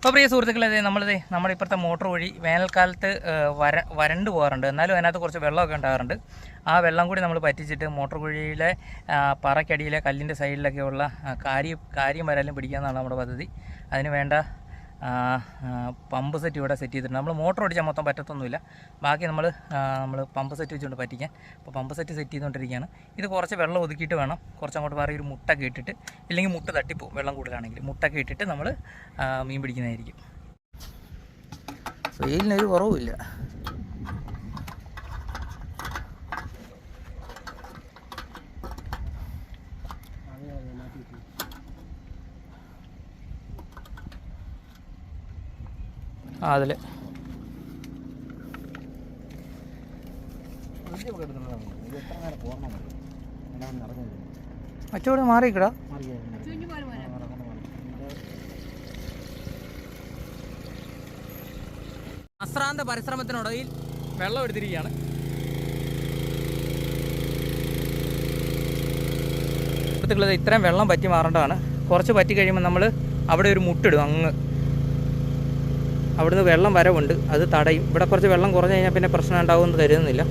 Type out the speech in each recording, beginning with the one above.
അപ്പോൾ പ്രിയ സുഹൃത്തുക്കളെ, നമ്മുടെ ഇപ്പോഴത്തെ മോട്ടോർ വഴി വേനൽക്കാലത്ത് വരണ്ട് പോകാറുണ്ട്. എന്നാലും അതിനകത്ത് കുറച്ച് വെള്ളമൊക്കെ ഉണ്ടാകാറുണ്ട്. ആ വെള്ളം കൂടി നമ്മൾ പറ്റിച്ചിട്ട് മോട്ടോർ കുഴിയിലെ പറക്കടിയിലെ കല്ലിൻ്റെ സൈഡിലൊക്കെയുള്ള കാര്യം വരാലും പിടിക്കാമെന്നാണ് നമ്മുടെ പദ്ധതി. അതിന് വേണ്ട പമ്പ് സെറ്റ് ഇവിടെ സെറ്റ് ചെയ്തിട്ടുണ്ട്. നമ്മൾ മോട്ടോർ ഓടിച്ചാൽ മൊത്തം പറ്റത്തൊന്നുമില്ല. ബാക്കി നമ്മൾ പമ്പ് സെറ്റ് വെച്ചുകൊണ്ട് പറ്റിക്കാൻ. അപ്പോൾ പമ്പ് സെറ്റ് ചെയ്തുകൊണ്ടിരിക്കുകയാണ്. ഇത് കുറച്ച് വെള്ളം ഒതുക്കിയിട്ട് വേണം കുറച്ച് അങ്ങോട്ട് മാറി ഒരു മുട്ടൊക്കെ ഇട്ടിട്ട്, ഇല്ലെങ്കിൽ മുട്ട തട്ടിപ്പോവും വെള്ളം കൂടുതലാണെങ്കിൽ. മുട്ടൊക്കെ ഇട്ടിട്ട് നമ്മൾ മീൻ പിടിക്കുന്നതായിരിക്കും. വെയിലിനൊരു കുറവുമില്ല. അതിൽ മറ്റോട് മാറിക്കടാ. അശ്രാന്ത പരിശ്രമത്തിനൊടുവിൽ വെള്ളം എടുത്തിരിക്കുകയാണ്. ഇത്രയും വെള്ളം പറ്റി മാറേണ്ടതാണ്. കുറച്ച് പറ്റി കഴിയുമ്പോൾ നമ്മൾ അവിടെ ഒരു മുട്ടിടും. അങ്ങ് അവിടുന്ന് വെള്ളം വരവുണ്ട്, അത് തടയും. ഇവിടെ കുറച്ച് വെള്ളം കുറഞ്ഞു കഴിഞ്ഞാൽ പിന്നെ പ്രശ്നം ഉണ്ടാകുമെന്ന് കരുതുന്നില്ല.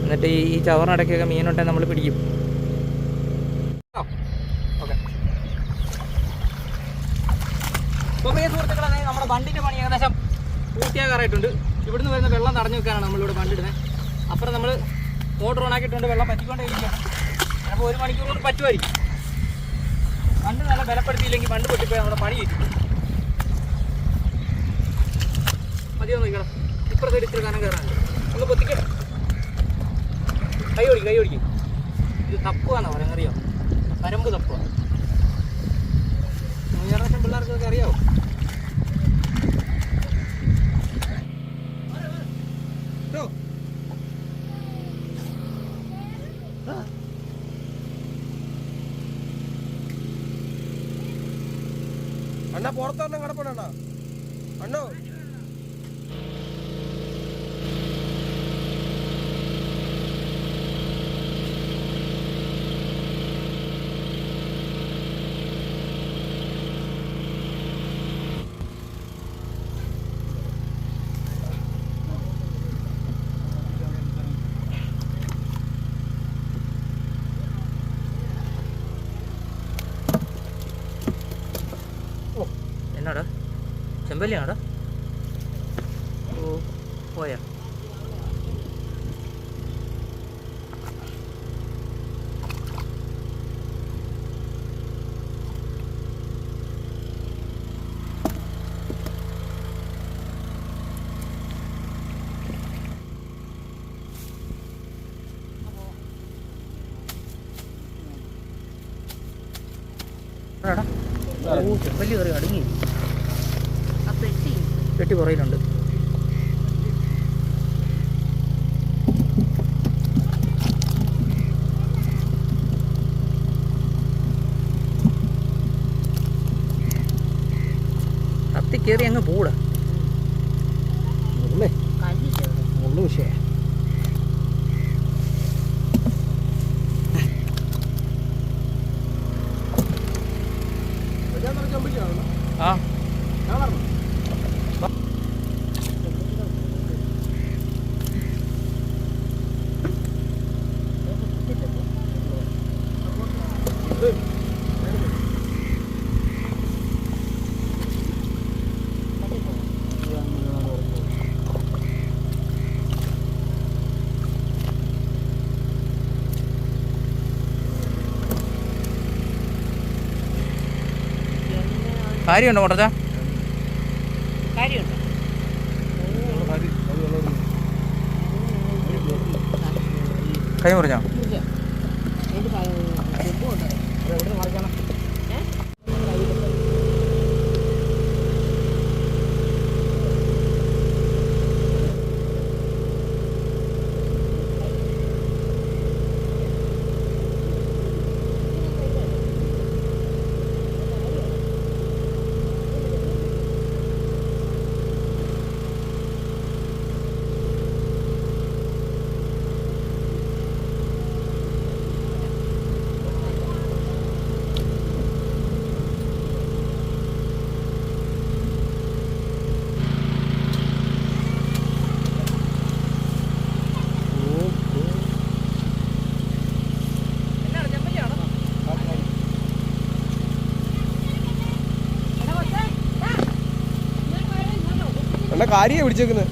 എന്നിട്ട് ഈ ചവറിനിടയ്ക്കൊക്കെ മീനുണ്ടെങ്കിൽ നമ്മൾ പിടിക്കും. ഓക്കെ. അപ്പോൾ പ്രിയ സുഹൃത്തുക്കളെ, നമ്മുടെ ബണ്ടിൻ്റെ പണി ഏകദേശം പൂർത്തിയാകാറായിട്ടുണ്ട്. ഇവിടുന്ന് വരുന്ന വെള്ളം തടഞ്ഞു വെക്കാനാണ് നമ്മളിവിടെ ബണ്ടിടുന്നത്. അപ്പുറം നമ്മൾ മോട്ടർ ഓണാക്കിയിട്ടുണ്ട്, വെള്ളം പറ്റിക്കൊണ്ടേയിരിക്കുകയാണ്. അപ്പോൾ 1 മണിക്കൂർ കൊണ്ട് പറ്റുമായിരിക്കും. ബണ്ട് നല്ല ബലപ്പെടുത്തിയില്ലെങ്കിൽ ബണ്ട് പൊട്ടിപ്പോയി നമ്മുടെ പണി കിട്ടും. മതിയോ നോക്കണം. ഇപ്പുറത്തെ ഇച്ചിരി കനം കയറാനുണ്ട്. ഒന്ന് പൊത്തിക്ക. കൈ ഓടിക്കും. ഇത് തപ്പുകയെന്നാണ് പറയാൻ അറിയാം. പരമ്പ് തപ്പുക. ജനറേഷൻ പിള്ളേർക്കൊക്കെ അറിയാമോ? അണ്ണ പുറത്തൊന്നും കിടപ്പണ അണ്ണോ. എന്നാടാ ചെമ്പല്ലിയാടാ? ഓ പോയാ? ഓ ചെമ്പല്ലി കയറി അടങ്ങി. പെട്ടി പുറയിലുണ്ട്. കത്തി കയറി അങ്ങ് പൂടാ. മുള്ളു വിഷയ. ആ കാര്യമുണ്ടോ മോട്ടച്ചാ? കാര്യമുണ്ടോ? കൈ മുറിഞ്ഞോ? അണ്ണ കാര്യമാണ് പിടിച്ചേക്കുന്നത്.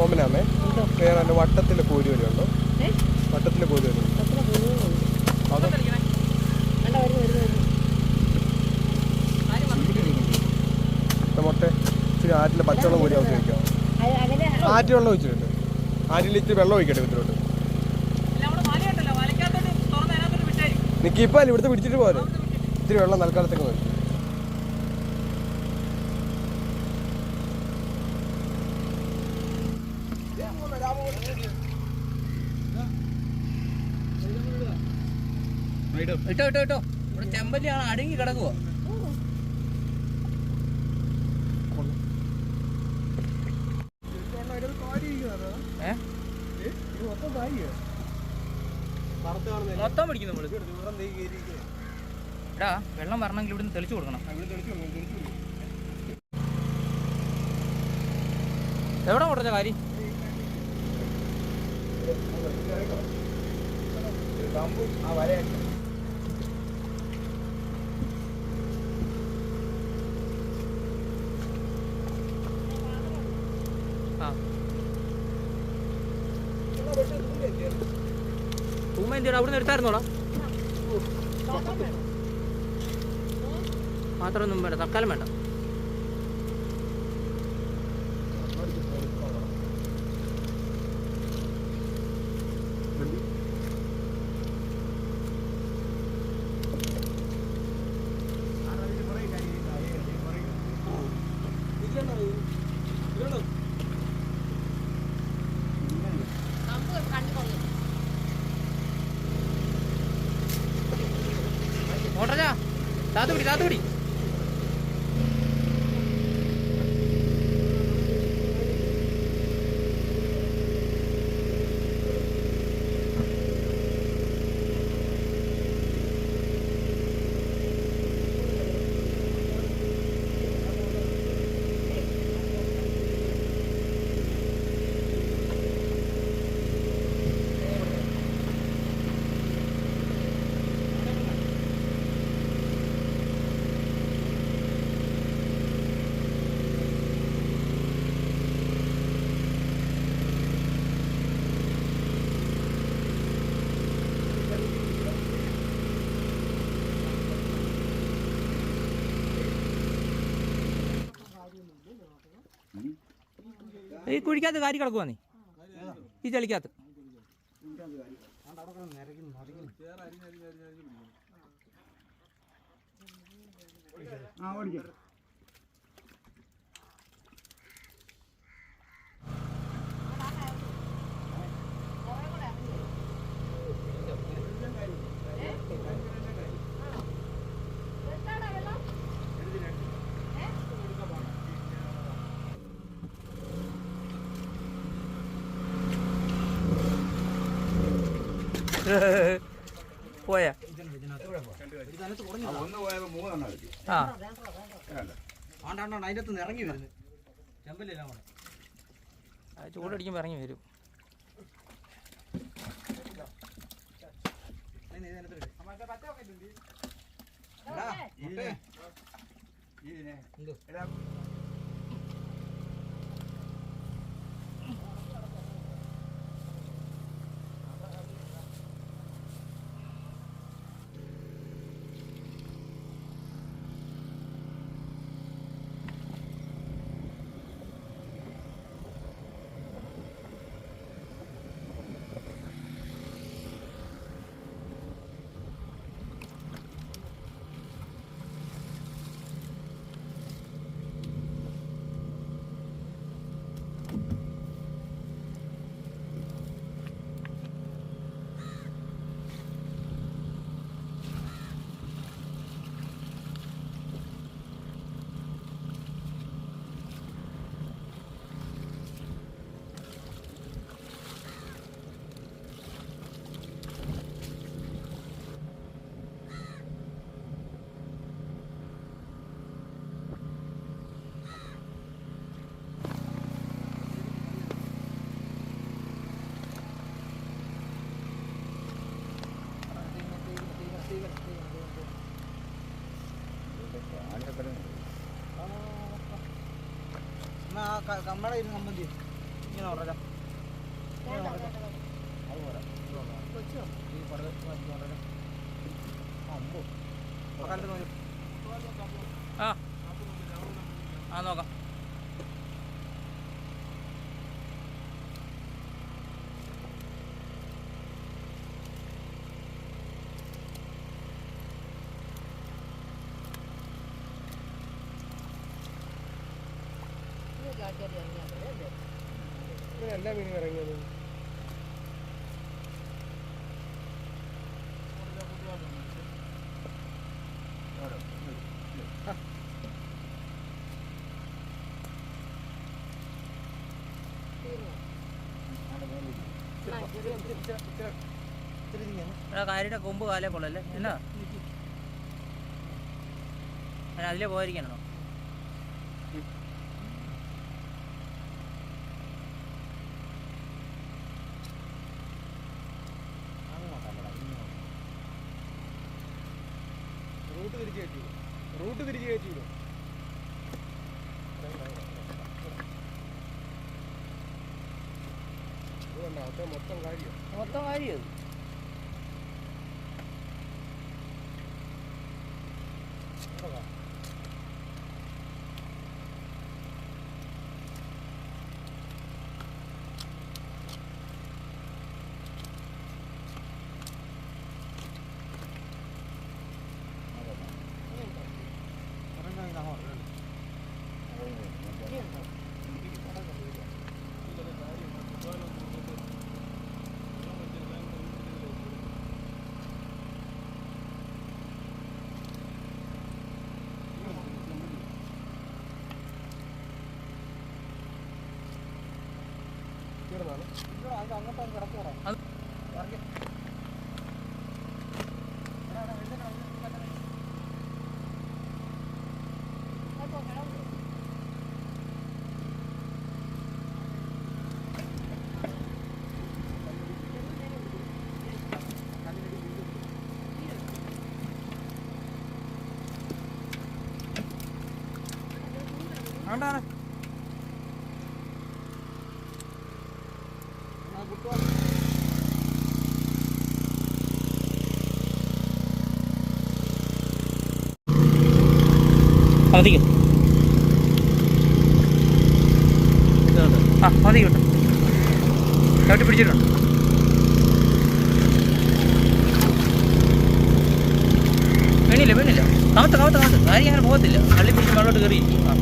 ഓമനാമേ വേറെ എൻ്റെ വട്ടത്തിലെ കോരി വരുന്നുണ്ടോ? വട്ടത്തിലെ കോരി വരുന്നുണ്ടോ? മുട്ട ഇച്ചിരി ആറ്റിലെ പച്ചവെള്ളം കോരി അവർക്ക് വയ്ക്കാം. ആറ്റ് വെള്ളം ഒഴിച്ചിട്ടുണ്ട്. ആറ്റിൽ ഇച്ചിരി വെള്ളം ഒഴിക്കട്ടെ വീട്ടിലോട്ട്. നിൽക്കിപ്പോൾ ഇവിടുത്തെ പിടിച്ചിട്ട് പോലെ ഇത്തിരി വെള്ളം തൽക്കാലത്തേക്ക് നോക്കി. ഇട്ടോ ഇട്ടോ ഇട്ടോ ഇവിടെ ചെമ്പല്ലിയാണ് അടുങ്ങി കിടക്കുവോ. മൊത്തം പിടിക്കും നമ്മള്. എടാ വെള്ളം വരണമെങ്കിൽ ഇവിടുന്ന് തെളിച്ചു കൊടുക്കണം. എവിടെ കൊടുത്ത കാര്യം? തൂമ എന്തിനാ അവിടെ നിന്ന് എടുത്തായിരുന്നോടാ? മാത്രമൊന്നും വേണ്ട, തൽക്കാലം വേണ്ട. ഓട്ടറാ താത്തുപിടി താത്തുപിടി. ഈ കുഴിക്കകത്ത് കാരി കിടക്കുവാ നീ ഈ ചെളിക്കകത്ത്. പോയാ അതിനകത്ത് ഇറങ്ങി വരുന്നു. ചൂടടിക്കുമ്പോ ഇറങ്ങി വരും. കമ്മട ഇരുന്ന് സംബന്ധി ഇങ്ങനെ ഉറക്കാം അതുപോലെ ഈ പടം അമ്പോ ആ നോക്കാം. എല്ലാ മീനും ഇറങ്ങിയത് കാരിയുടെ കൊമ്പ് കാലേ കൊള്ളല്ലേ എന്നാ അതിലേ പോയിരിക്കണോ? റൂട്ട് തിരിച്ച് കയറ്റിയിടും. അതുകൊണ്ട് മൊത്തം കാര്യം അങ്ങോട്ട് കിടക്കൂടാ ആണ്ടാണ് മതി ആ മതി കിട്ടും ചവിട്ടി പിടിച്ചിട്ടുണ്ട്. വീണില്ല കമത്ത് കാര്യം അങ്ങനെ പോകത്തില്ല. തള്ളി പിടിച്ച് വെള്ളോട്ട് കയറിയിരിക്കും. ആ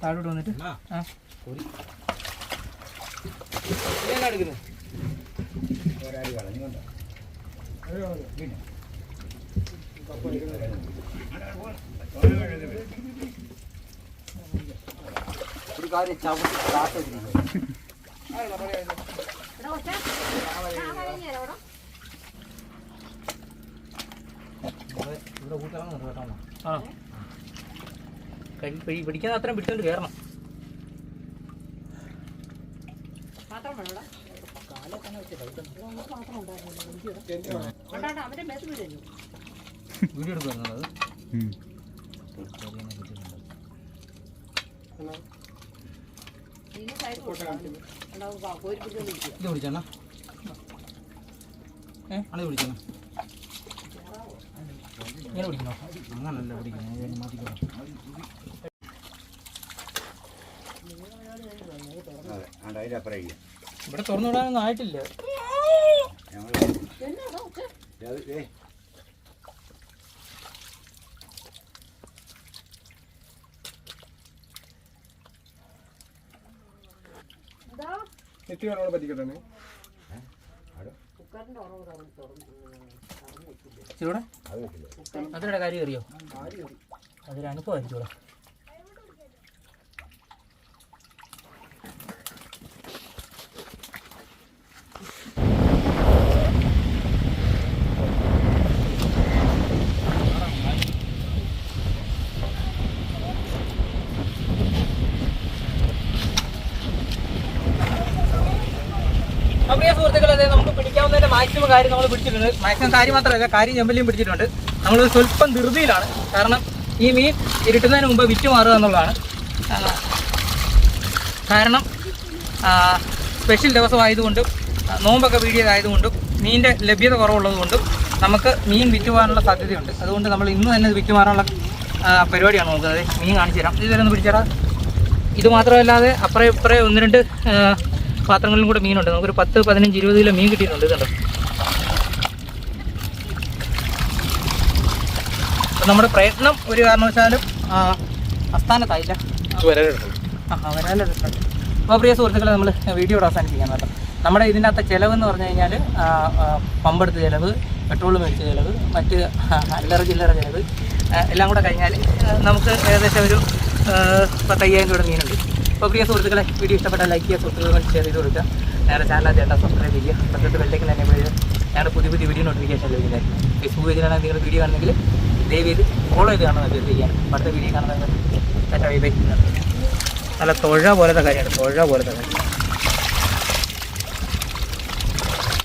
താഴോട്ട് വന്നിട്ട് ഒരു കാര്യം ചവിട്ടി ഇവിടെ കൂട്ടിറങ്ങുന്നുണ്ട് കേട്ടോ. ആ പിടിക്കാൻ അത്രയും പിടിച്ചോണ്ട് കയറണം. വീഡിയോ എടുക്കുന്നുണ്ടോ അത്? ഇത് പിടിച്ചെണ്ണ അത് പിടിച്ചെണ്ണ ഇങ്ങനെ പിടിക്കണോ? അങ്ങനല്ല പിടിക്കുന്നത് മാറ്റിക്കണം. ഇവിടെ തുറന്നു വിടാനൊന്നും ആയിട്ടില്ല. പറ്റിക്കട്ടെ ചൂടെ അതിയുടെ കാര്യം അറിയോ? അതൊരു അനുഭവമായിരിക്കും ഇവിടെ. മാക്സിമം കാര്യം നമ്മൾ പിടിച്ചിട്ടുണ്ട്. മാക്സിമം കാര്യം മാത്രമല്ല, കാര്യം ചെമ്പല്ലിയും പിടിച്ചിട്ടുണ്ട്. നമ്മൾ സ്വല്പം ധൃതിയിലാണ്. കാരണം ഈ മീൻ ഇരുട്ടുന്നതിന് മുമ്പ് വിറ്റ് മാറുക എന്നുള്ളതാണ്. കാരണം സ്പെഷ്യൽ ദിവസമായതുകൊണ്ടും നോമ്പൊക്കെ വീടിയതായതുകൊണ്ടും മീനിൻ്റെ ലഭ്യത കുറവുള്ളതുകൊണ്ടും നമുക്ക് മീൻ വിറ്റ് പോകാനുള്ള സാധ്യതയുണ്ട്. അതുകൊണ്ട് നമ്മൾ ഇന്ന് തന്നെ വിറ്റ് മാറാനുള്ള പരിപാടിയാണ് നോക്കുന്നത്. മീൻ കാണിച്ചു തരാം. ഇതുവരെ ഒന്ന് പിടിച്ചേരാം. ഇത് മാത്രമല്ലാതെ അപ്പുറം ഇപ്പുറം 1-2 പാത്രങ്ങളിലും കൂടെ മീനുണ്ട്. നമുക്കൊരു 10, 15, 20 കിലോ മീൻ കിട്ടിയിട്ടുണ്ട്. ഇതുണ്ട്. അപ്പം നമ്മുടെ പ്രയത്നം ഒരു കാരണവശാലും അസ്ഥാനത്തായില്ല. വരാലെടുത്തുണ്ട്. അപ്പോൾ പ്രിയ സുഹൃത്തുക്കളെ, നമ്മൾ വീഡിയോയുടെ അവസാനിപ്പിക്കാൻ കേട്ടോ. നമ്മുടെ ഇതിനകത്ത് ചിലവെന്ന് പറഞ്ഞു കഴിഞ്ഞാൽ പമ്പെടുത്ത ചിലവ്, പെട്രോൾ മേടിച്ച ചിലവ്, മറ്റ് അല്ലറ ചില്ലറ ചിലവ് എല്ലാം കൂടെ കഴിഞ്ഞാൽ നമുക്ക് ഏകദേശം ഒരു 10,000 രൂപയുടെ മീനുണ്ട്. അപ്പോൾ പ്രിയ സുഹൃത്തുക്കളെ, വീഡിയോ ഇഷ്ടപ്പെട്ടാൽ ലൈക്ക് ചെയ്യുക, സുഹൃത്തുക്കൾ ഷെയർ ചെയ്ത് കൊടുക്കുക. ഞങ്ങളുടെ ചാനൽ ചേട്ടാ സബ്സ്ക്രൈബ് ചെയ്യുക. പക്കത്ത് ബെല്ലേക്ക് തന്നെ പോയി ഞങ്ങളുടെ പുതിയ വീഡിയോ നോട്ടിഫിക്കേഷൻ ലഭിക്കുന്നതായിരിക്കും. ഫേസ്ബുക്ക് പേജിലാണ് നിങ്ങൾ വീഡിയോ കാണുന്നെങ്കിൽ ദയവ് ചെയ്ത് ഫോളോ ചെയ്ത് കാണുന്നത് അഭ്യർത്ഥിക്കുകയാണ്. അടുത്ത വീഡിയോ കാണുന്നത് നല്ല തൊഴ പോലത്തെ കാര്യമാണ്.